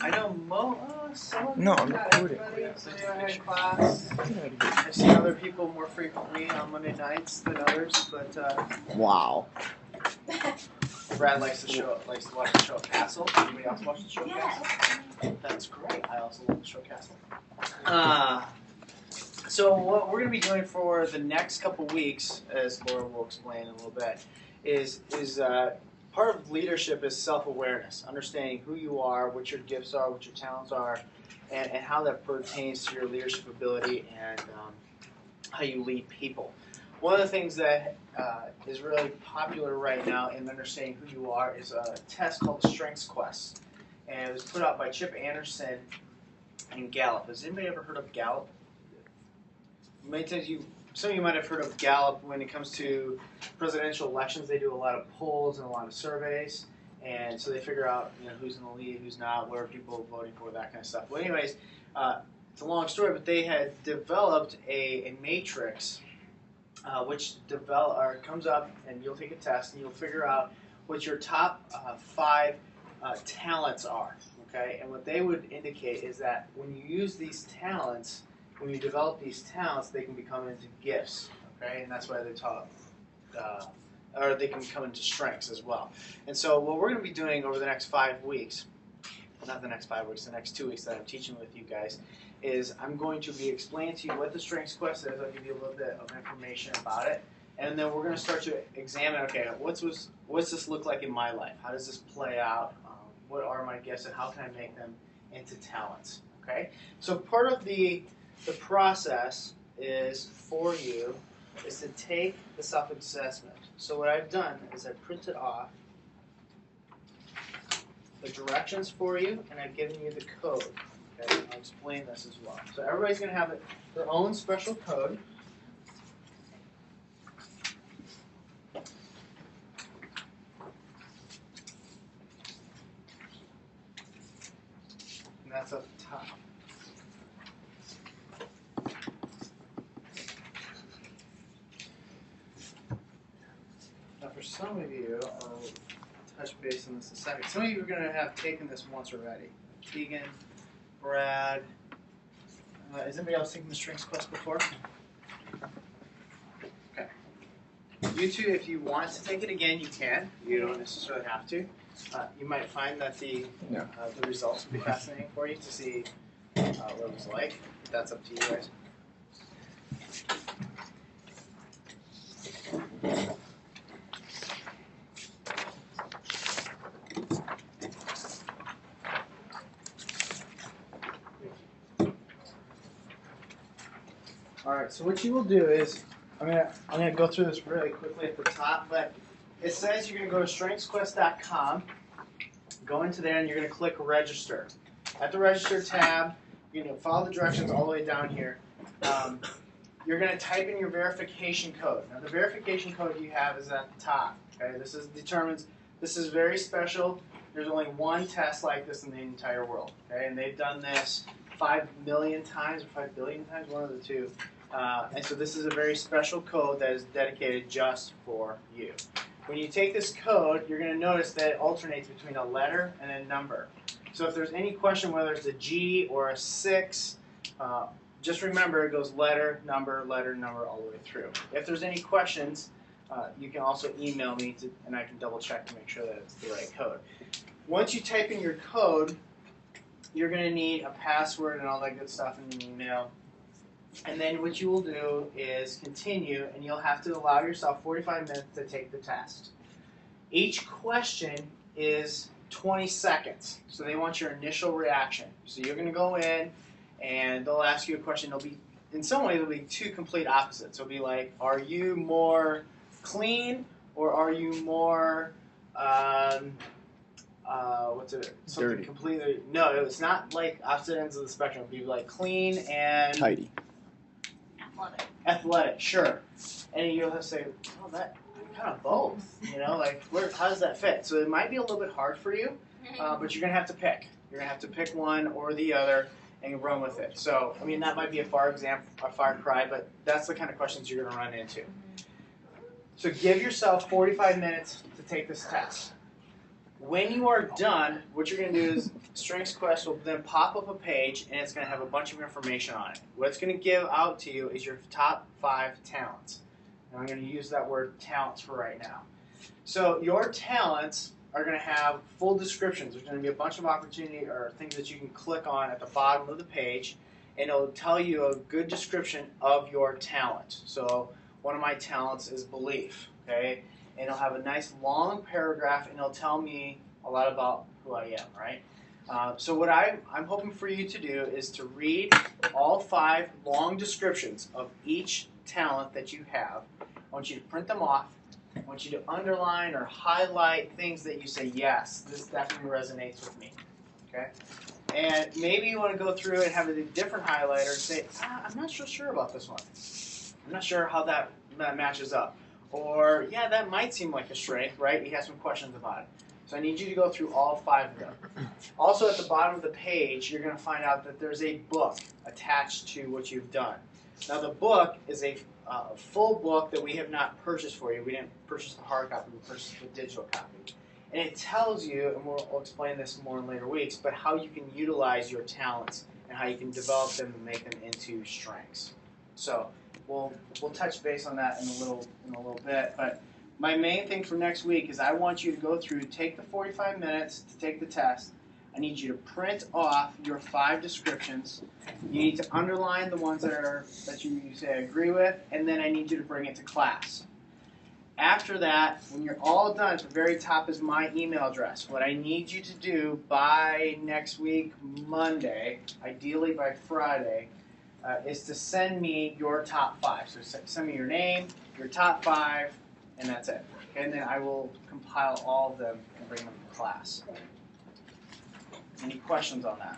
I know some of No, you I'm got recording. everybody. Some of you had class. I've seen other people more frequently on Monday nights than others, but Wow. Brad likes to watch the show Castle. Anybody else watch the show Castle? That's great. I also love the show Castle. So what we're going to be doing for the next couple weeks, as Laura will explain in a little bit, is part of leadership is self-awareness, understanding who you are, what your gifts are, what your talents are, and how that pertains to your leadership ability and how you lead people. One of the things that is really popular right now in understanding who you are is a test called the Strengths Quest. And it was put out by Chip Anderson and Gallup. Has anybody ever heard of Gallup? Some of you might have heard of Gallup when it comes to presidential elections. They do a lot of polls and a lot of surveys, and so they figure out who's in the lead, who's not, where people are voting for, that kind of stuff. Well, anyways, it's a long story, but they had developed a matrix which comes up, and you'll take a test, and you'll figure out what your top 5 talents are. Okay, and what they would indicate is that when you use these talents. When you develop these talents, they can become into gifts, okay? And that's why they talk, or they can become into strengths as well. And so what we're going to be doing over the next 5 weeks, not the next 5 weeks, the next 2 weeks that I'm teaching with you guys, is I'm going to be explaining to you what the Strengths Quest is. I'll give you a little bit of information about it. And then we're going to start to examine, okay, what's this look like in my life? How does this play out? What are my gifts, and how can I make them into talents, okay? So part of the process is for you is to take the self-assessment. So what I've done is I've printed off the directions for you, and I've given you the code. Okay, I'll explain this as well. So everybody's going to have their own special code. And that's up top. Now, for some of you, I'll touch base on this in a second. Some of you are going to have taken this once already. Keegan, Brad. Has anybody else taken the Strengths Quest before? Okay. You two, if you want to take it again, you can. You don't necessarily have to. You might find that the results will be fascinating for you to see what it was like. That's up to you guys. All right, so what you will do is, I'm gonna go through this really quickly at the top, but it says you're gonna go to strengthsquest.com, go into there, and you're gonna click register. At the register tab, you're gonna follow the directions all the way down here. You're gonna type in your verification code. Now the verification code you have is at the top. Okay, this is very special. There's only one test like this in the entire world. Okay, and they've done this 5 million times or 5 billion times, one of the two. And so this is a very special code that is dedicated just for you. When you take this code, you're going to notice that it alternates between a letter and a number. So if there's any question whether it's a G or a 6, just remember it goes letter, number, all the way through. If there's any questions, you can also email me, and I can double check to make sure that it's the right code. Once you type in your code, you're going to need a password and all that good stuff in the email. And then what you will do is continue, and you'll have to allow yourself 45 minutes to take the test. Each question is 20 seconds, so they want your initial reaction. So you're going to go in, and they'll ask you a question. In some ways, it'll be 2 complete opposites. It'll be like, are you more clean, or are you more something dirty. Completely. No, it's not like opposite ends of the spectrum. It'd be like clean and tidy. Athletic, sure. And you'll have to say, oh, that kind of both. Like how does that fit? So it might be a little bit hard for you, but you're gonna have to pick. You're gonna have to pick one or the other and run with it. So that might be a far cry, but that's the kind of questions you're gonna run into. So give yourself 45 minutes to take this test. When you are done, what you're going to do is StrengthsQuest will then pop up a page, and it's going to have a bunch of information on it. What it's going to give out to you is your top 5 talents. And I'm going to use that word talents for right now. So your talents are going to have full descriptions. There's going to be a bunch of opportunity or things that you can click on at the bottom of the page, and it'll tell you a good description of your talent. So one of my talents is belief, okay? And it'll have a nice long paragraph, and it'll tell me a lot about who I am, right? So what I'm hoping for you to do is to read all 5 long descriptions of each talent that you have. I want you to print them off. I want you to underline or highlight things that you say, yes, this definitely resonates with me, okay? And maybe you want to go through and have a different highlighter and say, I'm not so sure about this one. I'm not sure how that matches up. Or, yeah, that might seem like a strength, right? You have some questions about it. So I need you to go through all 5 of them. Also, at the bottom of the page, you're going to find out that there's a book attached to what you've done. Now, the book is a full book that we have not purchased for you. We didn't purchase the hard copy. We purchased the digital copy. And it tells you, and we'll explain this more in later weeks, but how you can utilize your talents and how you can develop them and make them into strengths. So we'll touch base on that in a little bit. But my main thing for next week is I want you to go through, take the 45 minutes to take the test. I need you to print off your 5 descriptions. You need to underline the ones that you say I agree with, and then I need you to bring it to class. After that, when you're all done, at the very top is my email address. What I need you to do by next week, Monday, ideally by Friday, is to send me your top 5. So send me your name, your top 5, and that's it. Okay, and then I will compile all of them and bring them to class. Any questions on that?